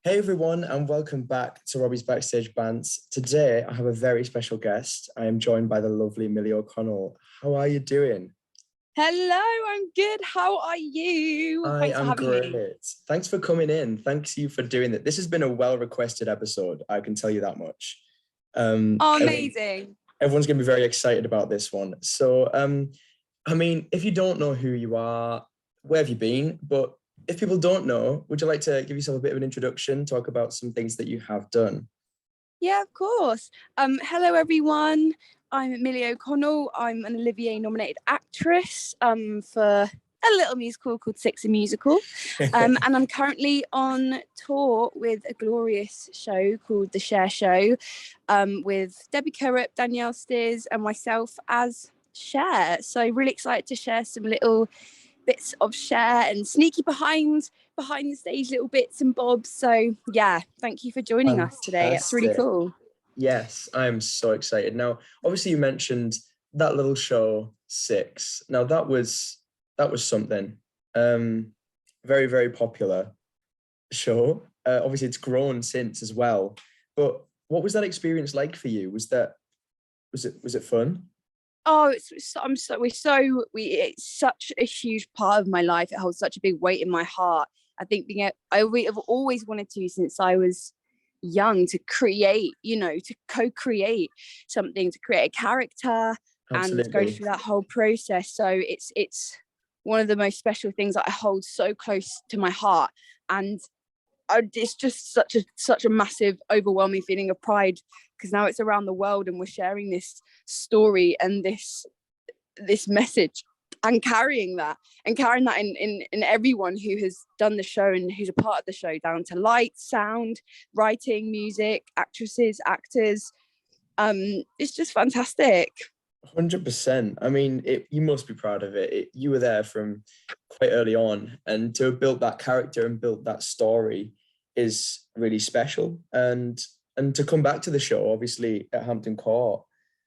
Hey everyone, and welcome back to Robbie's Backstage Bants. Today I have a very special guest. I am joined by the lovely Millie O'Connell. How are you doing? Hello, I'm good. How are you? I am great. Thanks for coming in. Thanks you for doing that. This has been a well-requested episode, I can tell you that much. Amazing. Everyone's going to be very excited about this one. So, if you don't know who you are, where have you been? But if people don't know, would you like to give yourself a bit of an introduction, talk about some things that you have done? Yeah, of course. Hello, everyone. I'm Millie O'Connell. I'm an Olivier-nominated actress for a little musical called Six a Musical. And I'm currently on tour with a glorious show called the Cher Show with Debbie Currup, Danielle Steers and myself as Cher. So really excited to share some little bits of Cher and sneaky behind the stage little bits and bobs. So yeah, thank you for joining us today. It's really cool. Yes, I'm so excited. Now, obviously you mentioned that little show, Six. Now that was something. Very, very popular show. Obviously it's grown since as well. But what was that experience like for you? Was it fun? Oh, it's such a huge part of my life. It holds such a big weight in my heart. I think I've always wanted to since I was young to create, to co-create something, to create a character. Absolutely. And go through that whole process. So it's one of the most special things that I hold so close to my heart. And it's just such a massive, overwhelming feeling of pride because now it's around the world and we're sharing this story and this message and carrying that in everyone who has done the show and who's a part of the show, down to light, sound, writing, music, actresses, actors. It's just fantastic. 100%. You must be proud of it. You were there from quite early on, and to have built that character and built that story is really special. And to come back to the show, obviously at Hampton Court,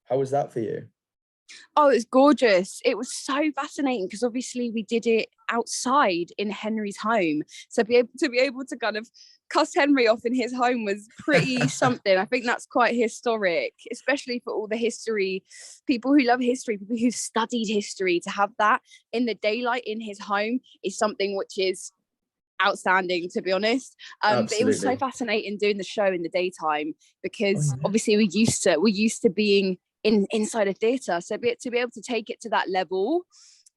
how was that for you? Oh, it was gorgeous. It was so fascinating because obviously we did it outside in Henry's home. So to be able to kind of cuss Henry off in his home was pretty something. I think that's quite historic, especially for all the history, people who love history, people who've studied history. To have that in the daylight in his home is something which is outstanding, to be honest. But it was so fascinating doing the show in the daytime because obviously we're used to being inside a theatre, so to be able to take it to that level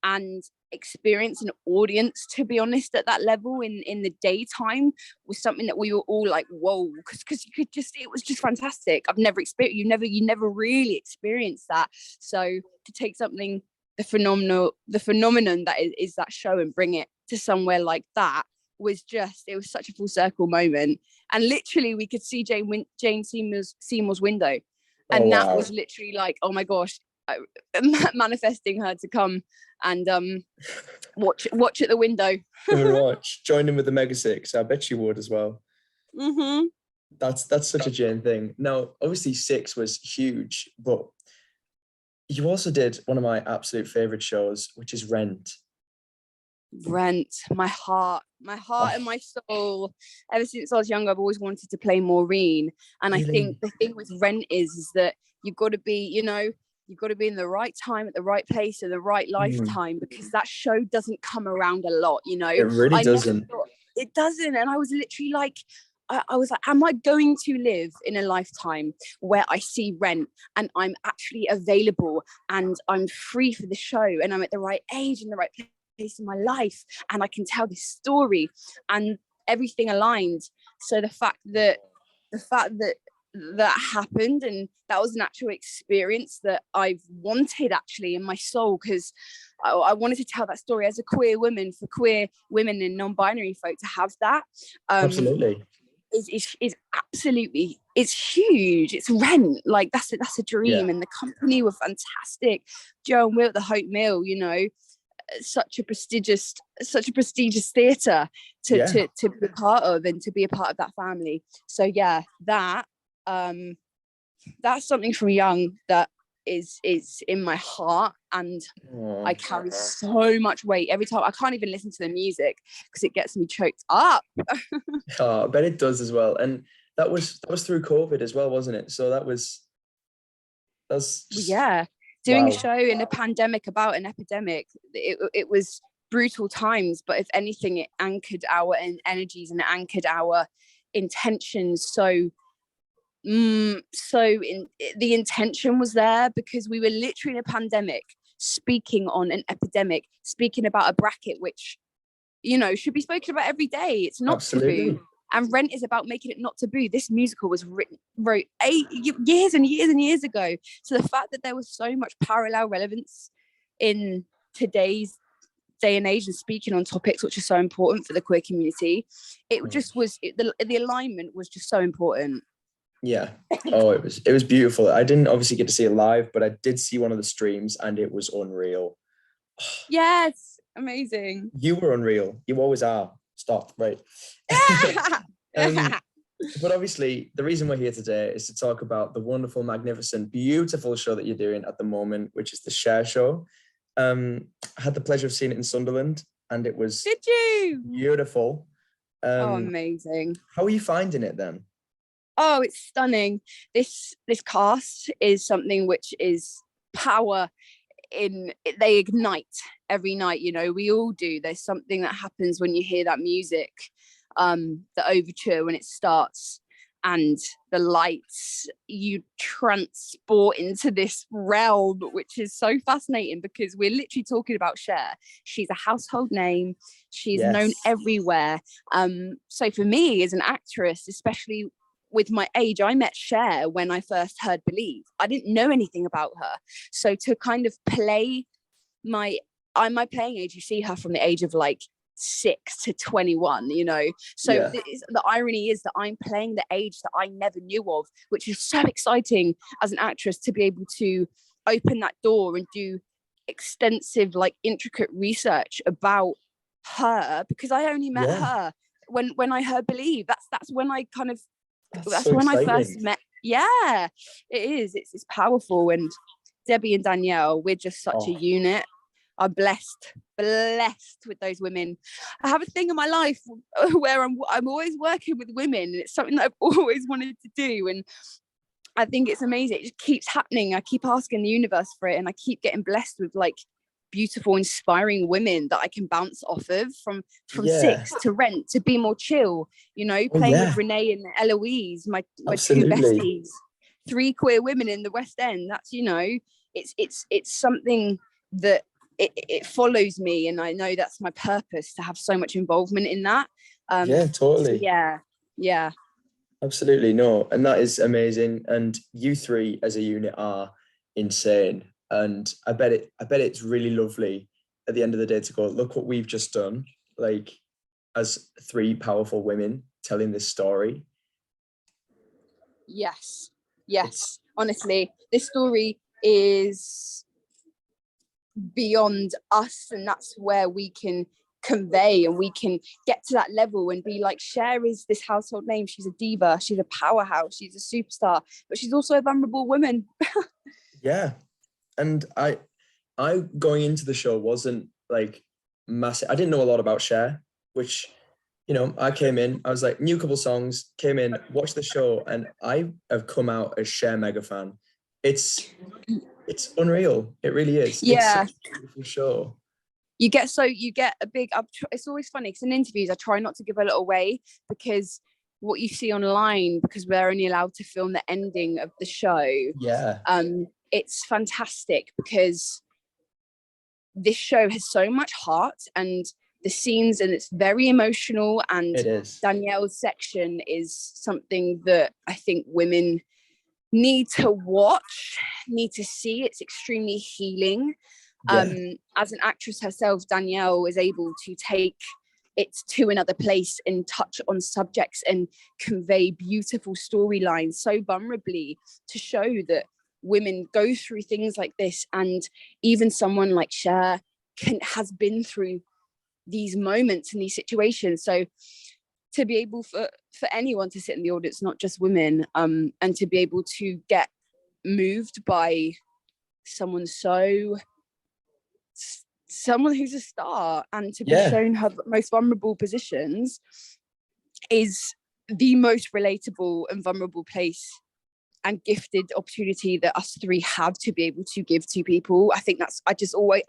and experience an audience, to be honest, at that level in the daytime was something that we were all like, whoa, because it was just fantastic. I've never experienced, you never really experienced that. So to take something, the phenomenon that is that show and bring it to somewhere like that it was such a full circle moment. And literally we could see Jane Seymour's window. And that was literally like, oh my gosh, manifesting her to come and watch at the window. Join in with the Mega Six. I bet you would as well. Mm-hmm. That's such a Jane thing. Now, obviously Six was huge, but you also did one of my absolute favorite shows, which is Rent, my heart and my soul. Ever since I was young, I've always wanted to play Maureen. And really? I think the thing with Rent is that you've got to be in the right time at the right place at the right lifetime, because that show doesn't come around a lot, It really doesn't. It doesn't. And I was literally like, I was like, am I going to live in a lifetime where I see Rent and I'm actually available and I'm free for the show and I'm at the right age and the right place in my life and I can tell this story, and everything aligned. So the fact that happened, and that was an actual experience that I've wanted actually in my soul, because I wanted to tell that story as a queer woman, for queer women and non-binary folk to have that. Absolutely. Is absolutely, it's huge. It's Rent, like that's a dream. Yeah. And the company were fantastic. Joe and Will at the Hope Mill, such a prestigious theatre to be part of and to be a part of that family. So yeah, that's something from young that is in my heart, and Oh, I carry so much weight every time. I can't even listen to the music because it gets me choked up. I bet it does as well. And that was through COVID as well, wasn't it? So that's just, Yeah, doing a wow. show in a pandemic about an epidemic, it was brutal times, but if anything, it anchored our energies and it anchored our intentions. So the intention was there because we were literally in a pandemic, speaking on an epidemic, speaking about a bracket which, you know, should be spoken about every day. It's not Absolutely. taboo. And Rent is about making it not taboo. This musical was wrote years and years and years ago. So the fact that there was so much parallel relevance in today's day and age and speaking on topics which are so important for the queer community, it just was, the alignment was just so important. Yeah. Oh, it was beautiful. I didn't obviously get to see it live, but I did see one of the streams and it was unreal. Yes, amazing. You were unreal. You always are. Stop. Right. But obviously, the reason we're here today is to talk about the wonderful, magnificent, beautiful show that you're doing at the moment, which is the Cher Show. I had the pleasure of seeing it in Sunderland, and it was Did you? beautiful. Oh, amazing. How are you finding it then? Oh, it's stunning. This cast is something which is power they ignite every night, you know, we all do. There's something that happens when you hear that music, the overture when it starts and the lights, you transport into this realm, which is so fascinating because we're literally talking about Cher. She's a household name. She's known everywhere. So for me as an actress, especially with my age, I met Cher when I first heard Believe. I didn't know anything about her. So to kind of play my playing age, you see her from the age of like 6 to 21, you know. So the irony is that I'm playing the age that I never knew of, which is so exciting as an actress to be able to open that door and do extensive, like intricate research about her, because I only met her when I heard Believe. That's when I kind of that's so when exciting. I first met. Yeah, it is. It's powerful. And Debbie and Danielle, we're just such a unit. I'm blessed with those women. I have a thing in my life where I'm always working with women, and it's something that I've always wanted to do. And I think it's amazing. It just keeps happening. I keep asking the universe for it, and I keep getting blessed with like beautiful, inspiring women that I can bounce off of, from Six to Rent to Be More Chill, you know, playing with Renee and Eloise, my two besties, 3 queer women in the West End. That's, you know, it's something that it follows me, and I know that's my purpose, to have so much involvement in that. Totally. So yeah. Absolutely, no, and that is amazing. And you 3 as a unit are insane. And I bet it's really lovely at the end of the day to go, look what we've just done, like as 3 powerful women telling this story. Yes. Honestly, this story is beyond us, and that's where we can convey and we can get to that level and be like, Cher is this household name. She's a diva. She's a powerhouse. She's a superstar, but she's also a vulnerable woman. Yeah. And I going into the show wasn't like massive. I didn't know a lot about Cher, which, you know, I came in, I was like, knew a couple songs, came in, watched the show, and I have come out as Cher mega fan. It's unreal. It really is. Yeah. It's such a beautiful show. You get a big, it's always funny because in interviews, I try not to give a lot away, because what you see online, because we're only allowed to film the ending of the show. Yeah. It's fantastic because this show has so much heart, and the scenes, and it's very emotional, and it is. Danielle's section is something that I think women need to watch, need to see. It's extremely healing. As an actress herself, Danielle is able to take it to another place and touch on subjects and convey beautiful storylines so vulnerably, to show that women go through things like this, and even someone like Cher has been through these moments and these situations. So to be able for anyone to sit in the audience, not just women, and to be able to get moved by someone who's a star, and to be shown her most vulnerable positions is the most relatable and vulnerable place and gifted opportunity that us three have to be able to give to people. I think I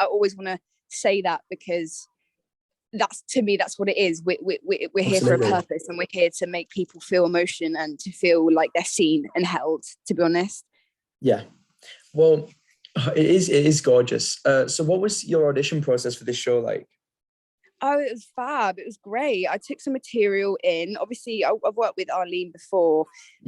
always want to say that, because to me that's what it is. We're here for a purpose, and we're here to make people feel emotion and to feel like they're seen and held, to be honest. Yeah, well, it is gorgeous. So what was your audition process for this show like? Oh, it was fab. It was great. I took some material in. Obviously, I've worked with Arlene before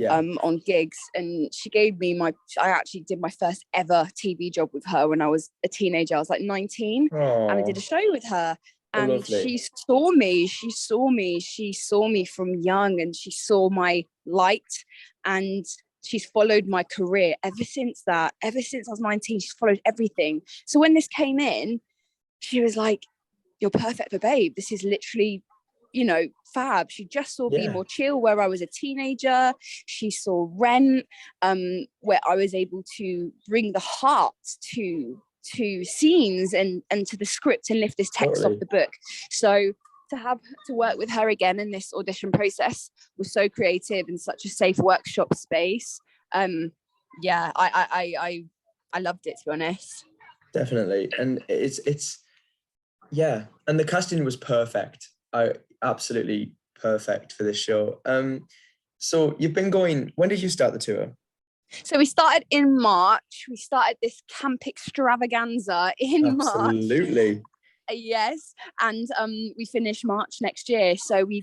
on gigs, and she gave me I actually did my first ever TV job with her when I was a teenager. I was like 19. Aww. And I did a show with her. And lovely. she saw me from young, and she saw my light, and she's followed my career ever since that. Ever since I was 19, she's followed everything. So when this came in, she was like, "You're perfect for Babe. This is literally, fab." She just saw Be More Chill, where I was a teenager. She saw Rent, where I was able to bring the heart to scenes and to the script and lift this text off the book. So to work with her again in this audition process was so creative and such a safe workshop space. I loved it, to be honest. Definitely. And it's and the casting was perfect. Absolutely perfect for this show. So you've been going, when did you start the tour? So we started in March. We started this camp extravaganza in March. Absolutely. Yes, and we finish March next year. So we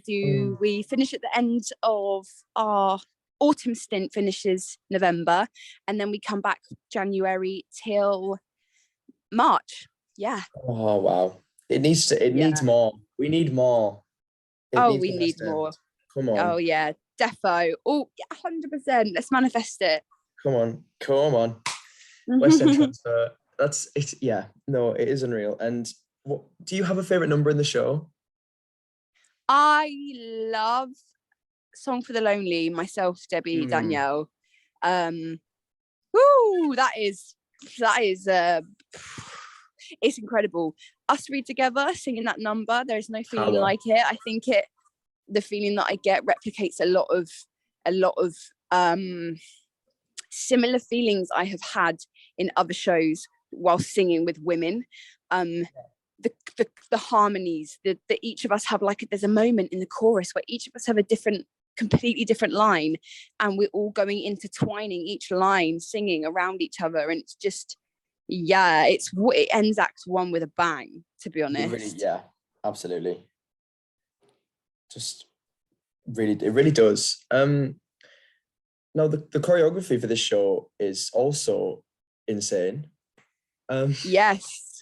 finish at the end of our autumn stint, finishes November, and then we come back January till March. Yeah. Oh wow! It needs more. We need more. We need more. Come on. Oh yeah, defo. Oh yeah, 100%. Let's manifest it. Come on. West End transfer. That's it. Yeah, no, it is unreal. And what do you have a favorite number in the show? I love Song for the Lonely, myself, Debbie, Danielle. That is it's incredible. Us three together singing that number, there's no feeling like it. I think the feeling that I get replicates a lot of similar feelings I have had in other shows while singing with women. The harmonies that each of us have, like there's a moment in the chorus where each of us have a completely different line, and we're all going intertwining each line, singing around each other, and it's just it ends Act 1 with a bang, to be honest. Absolutely. Just really, it really does. Now the choreography for this show is also insane. Yes.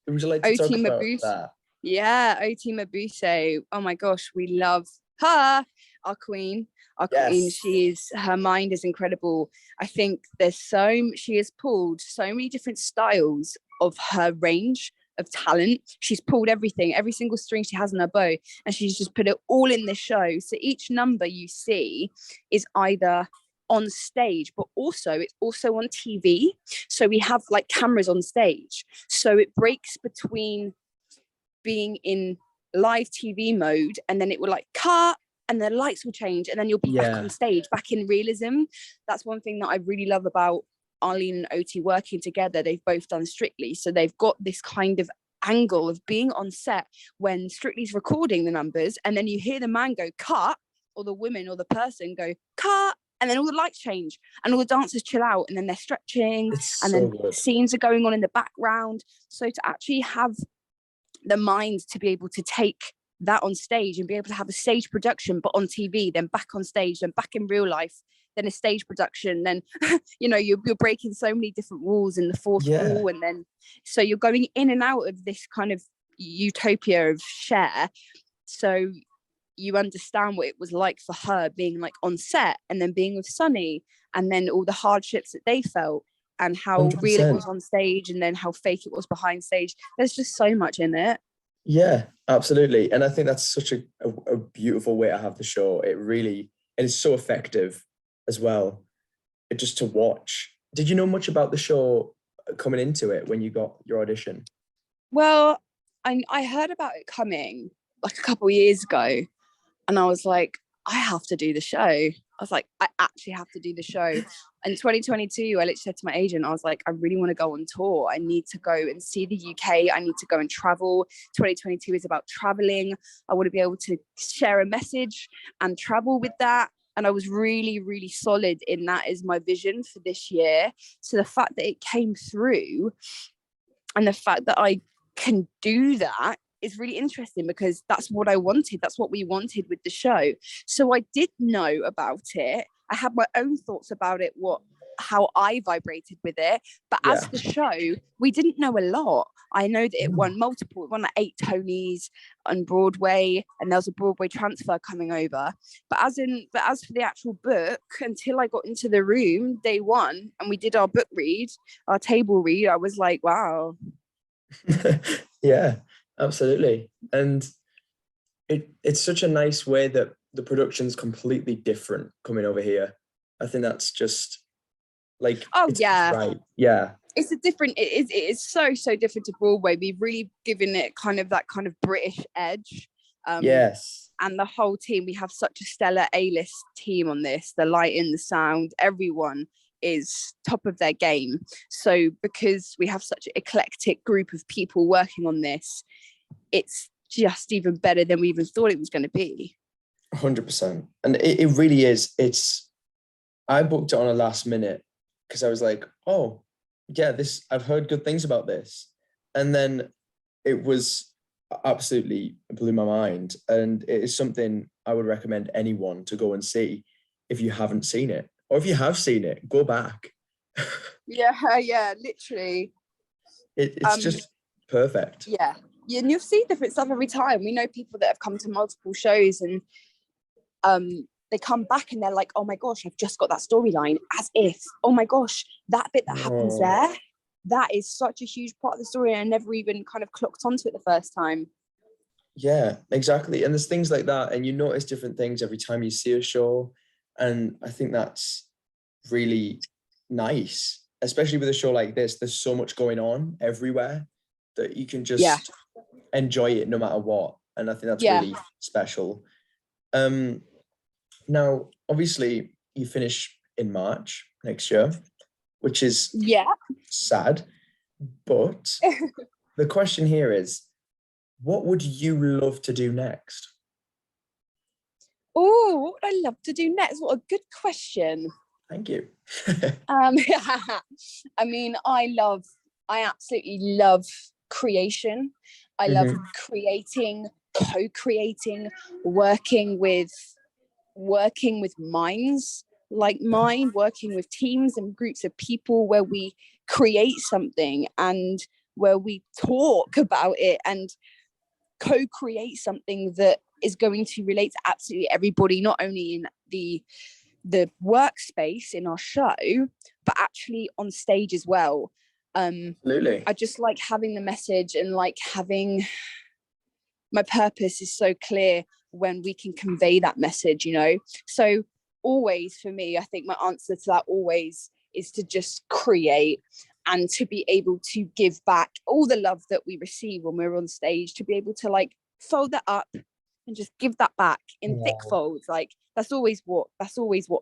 Would you like to talk about that? Yeah, Oti Mabuse. Oh my gosh, we love her, our queen. Her mind is incredible. I think she has pulled so many different styles of her range of talent. She's pulled everything, every single string she has in her bow, and she's just put it all in this show. So each number you see is either on stage, but it's also on TV. So we have like cameras on stage. So it breaks between being in live TV mode, and then it will like cut, and the lights will change, and then you'll be back on stage, back in realism. That's one thing that I really love about Arlene and Oti working together. They've both done Strictly, so they've got this kind of angle of being on set when Strictly's recording the numbers, and then you hear the man go cut, or the women or the person go cut, and then all the lights change and all the dancers chill out, and then they're stretching, scenes are going on in the background. So to actually have the mind to be able to take that on stage and be able to have a stage production, but on TV, then back on stage, then back in real life, then a stage production, then you're breaking so many different walls in the fourth wall, and then so you're going in and out of this kind of utopia of Cher. So you understand what it was like for her being like on set, and then being with Sonny, and then all the hardships that they felt, and how 100%. Real it was on stage, and then how fake it was behind stage. There's just so much in it. Yeah, absolutely. And I think that's such a beautiful way to have the show. It is so effective as well, just to watch. Did you know much about the show coming into it when you got your audition? Well, I heard about it coming like a couple of years ago, and I was like, I have to do the show. I was like, I actually have to do the show. In 2022, I literally said to my agent, I was like, I really want to go on tour. I need to go and see the UK. I need to go and travel. 2022 is about traveling. I want to be able to share a message and travel with that. And I was really, really solid in that as my vision for this year. So the fact that it came through and the fact that I can do that is really interesting, because that's what I wanted. That's what we wanted with the show. So I did know about it. I had my own thoughts about it, how I vibrated with it. But as the show, we didn't know a lot. I know that it won multiple, it won like 8 Tonys on Broadway, and there was a Broadway transfer coming over. But as for the actual book, until I got into the room day one and we did our book read, our table read, I was like, wow. Yeah, absolutely. And it's such a nice way that the production's completely different coming over here. I think that's just like, it's right. Yeah. It is so different to Broadway. We've really given it that kind of British edge. Yes. And the whole team, we have such a stellar A-list team on this, the lighting, the sound, everyone is top of their game. So because we have such an eclectic group of people working on this, it's just even better than we even thought it was going to be. 100%. And it really is. I booked it on a last minute because I was like, oh yeah, I've heard good things about this. And then it was absolutely blew my mind. And it is something I would recommend anyone to go and see if you haven't seen it. Or if you have seen it, go back. Yeah, literally. It's just perfect. Yeah. And you'll see different stuff every time. We know people that have come to multiple shows and they come back and they're like, oh my gosh, I've just got that storyline, as if, oh my gosh, that bit that happens there, that is such a huge part of the story, and I never even kind of clocked onto it the first time. Yeah, exactly. And there's things like that, and you notice different things every time you see a show. And I think that's really nice, especially with a show like this. There's so much going on everywhere that you can just enjoy it no matter what. And I think that's really special. Now, obviously, you finish in March next year, which is sad. But the question here is, what would you love to do next? Oh, what would I love to do next? What a good question. Thank you. I mean, I absolutely love creation. I love creating, co-creating, working with minds like mine, working with teams and groups of people where we create something and where we talk about it and co-create something that is going to relate to absolutely everybody, not only in the workspace in our show, but actually on stage as well. Absolutely. I just like having the message, and like having my purpose is so clear when we can convey that message, you know. So always, for me, I think my answer to that always is to just create and to be able to give back all the love that we receive when we're on stage, to be able to like fold that up and just give that back in thick folds. Like that's always what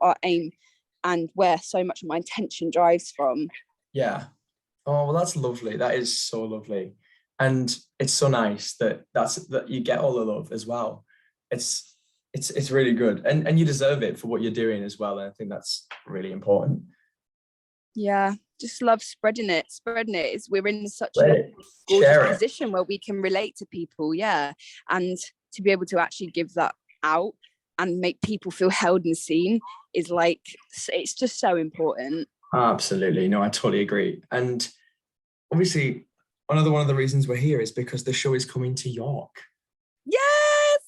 our aim and where so much of my intention drives from. Yeah. Oh, well, that's lovely. That is so lovely. And it's so nice that you get all the love as well. It's really good. And you deserve it for what you're doing as well. And I think that's really important. Yeah, just love spreading it. We're in such a gorgeous position where we can relate to people. Yeah. And to be able to actually give that out and make people feel held and seen is like, it's just so important. Absolutely. No, I totally agree. And obviously, another one of the reasons we're here is because the show is coming to York. Yes,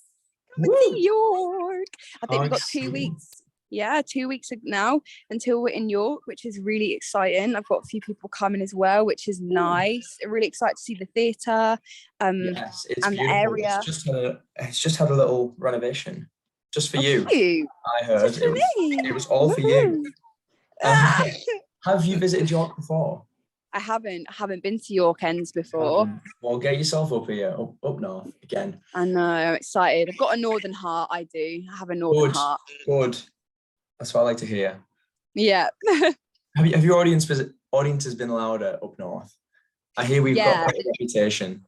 coming to York. I think we've got 2 weeks. Yeah, 2 weeks now until we're in York, which is really exciting. I've got a few people coming as well, which is nice. I'm really excited to see the theatre yes, it's and beautiful. The area. It's just had a little renovation. Just for you. I heard it was all for you. Have you visited York before? I haven't been to York Ends before. Well, get yourself up here, up north again. I know, I'm excited. I've got a northern heart, I have a northern heart. Good. That's what I like to hear. Yeah. Have your audience has been louder up north? I hear we've got a reputation.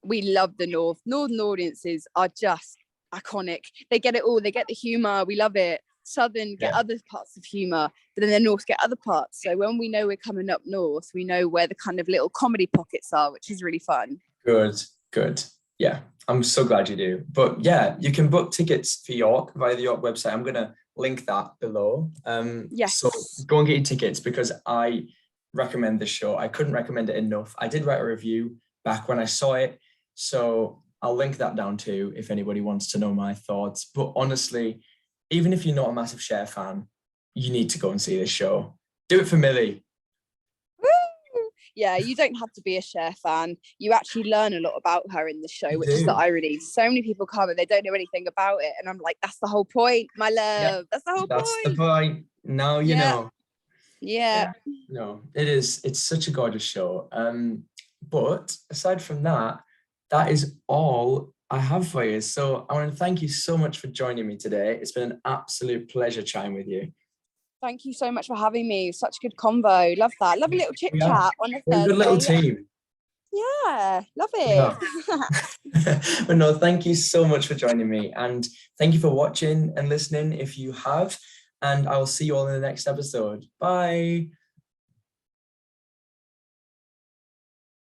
We love the northern audiences are just iconic. They get it all. They get the humor. We love it. Southern get other parts of humor, but then the north get other parts. So when we know we're coming up north, we know where the kind of little comedy pockets are, which is really fun. Good. Yeah, I'm so glad you do. But yeah, you can book tickets for York via the York website. I'm gonna link that below. Yes. So go and get your tickets, because I recommend this show. I couldn't recommend it enough. I did write a review back when I saw it, so I'll link that down too if anybody wants to know my thoughts. But honestly, even if you're not a massive Cher fan, you need to go and see this show. Do it for Millie. Woo! Yeah, you don't have to be a Cher fan. You actually learn a lot about her in the show, which is the irony. So many people come and they don't know anything about it. And I'm like, that's the whole point, my love. Yeah, that's the whole point. That's the point. Now you know. Yeah. No, it's such a gorgeous show. But aside from that, that is all I have for you. So I want to thank you so much for joining me today. It's been an absolute pleasure chatting with you. Thank you so much for having me. Such a good convo. Love that. Love a little chit chat on a Thursday. We're a good little team. Yeah, love it. Yeah. But no, thank you so much for joining me, and thank you for watching and listening if you have. And I will see you all in the next episode. Bye.